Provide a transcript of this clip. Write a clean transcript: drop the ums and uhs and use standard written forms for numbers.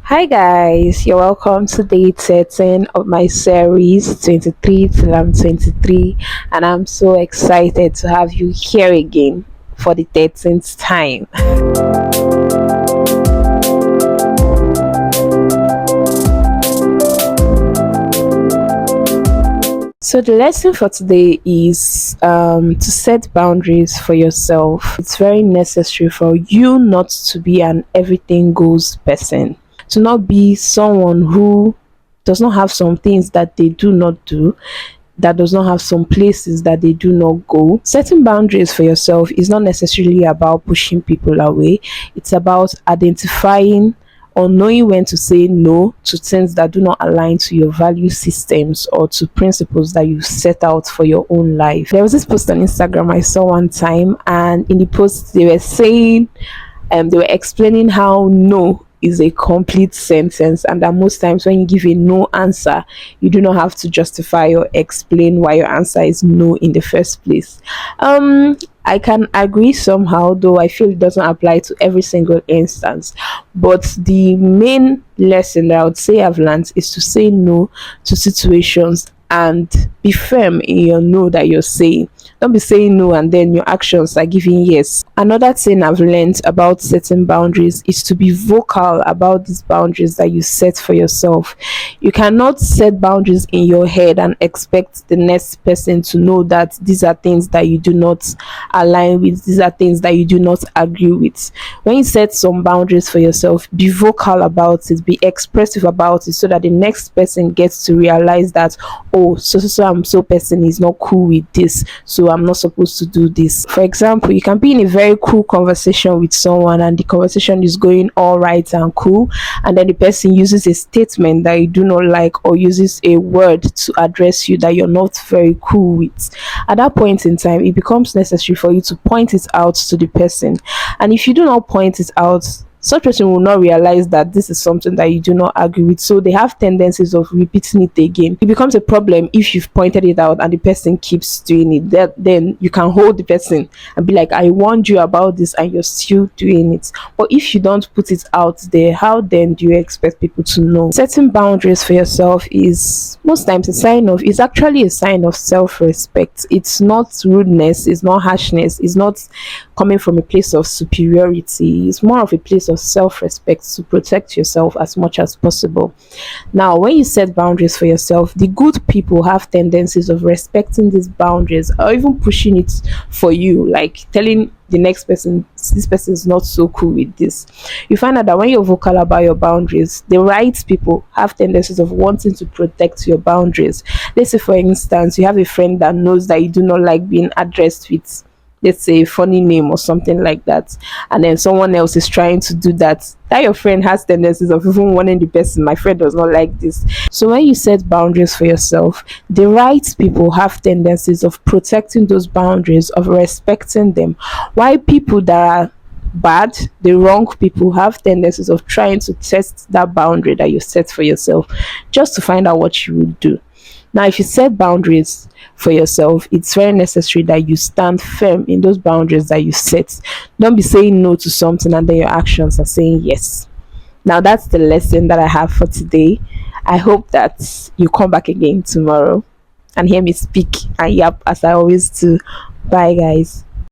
Hi guys, you're welcome to day 13 of my series 23 till I'm 23, and I'm so excited to have you here again for the 13th time. So the lesson for today is to set boundaries for yourself. It's very necessary for you not to be an everything goes person, to not be someone who does not have some things that they do not do, that does not have some places that they do not go. Setting boundaries for yourself is not necessarily about pushing people away, it's about identifying or knowing when to say no to things that do not align to your value systems or to principles that you set out for your own life. There was this post on Instagram I saw one time, and in the post they were saying, they were explaining how no is a complete sentence, and that most times when you give a no answer, you do not have to justify or explain why your answer is no in the first place. I can agree somehow, though I feel it doesn't apply to every single instance. But the main lesson that I would say I've learned is to say no to situations and be firm in your no that you're saying. Don't be saying no and then your actions are giving yes. Another thing I've learned about setting boundaries is to be vocal about these boundaries that you set for yourself. You cannot set boundaries in your head and expect the next person to know that these are things that you do not align with, these are things that you do not agree with. When you set some boundaries for yourself, be vocal about it, be expressive about it, so that the next person gets to realize that, oh, so person is not cool with this, so I'm not supposed to do this. For example, you can be in a very cool conversation with someone and the conversation is going all right and cool, and then the person uses a statement that you do not like or uses a word to address you that you're not very cool with. At that point in time, it becomes necessary for you to point it out to the person. And if you do not point it out, such person will not realize that this is something that you do not agree with. So they have tendencies of repeating it again. It becomes a problem if you've pointed it out and the person keeps doing it. That then you can hold the person and be like, I warned you about this and you're still doing it. But if you don't put it out there, how then do you expect people to know? Setting boundaries for yourself is most times a sign of, it's actually a sign of self-respect. It's not rudeness, it's not harshness, it's not coming from a place of superiority. It's more of a place of self-respect to protect yourself as much as possible. Now, when you set boundaries for yourself, the good people have tendencies of respecting these boundaries or even pushing it for you, like telling the next person, this person is not so cool with this. You find out that when you're vocal about your boundaries, the right people have tendencies of wanting to protect your boundaries. Let's say, for instance, you have a friend that knows that you do not like being addressed with, let's say, a funny name or something like that, and then someone else is trying to do that your friend has tendencies of even warning the person, my friend does not like this. So when you set boundaries for yourself, the right people have tendencies of protecting those boundaries, of respecting them, while people that are bad, the wrong people, have tendencies of trying to test that boundary that you set for yourself just to find out what you would do. Now, if you set boundaries for yourself, it's very necessary that you stand firm in those boundaries that you set. Don't be saying no to something and then your actions are saying yes. Now, that's the lesson that I have for today. I hope that you come back again tomorrow and hear me speak and yap as I always do. Bye, guys.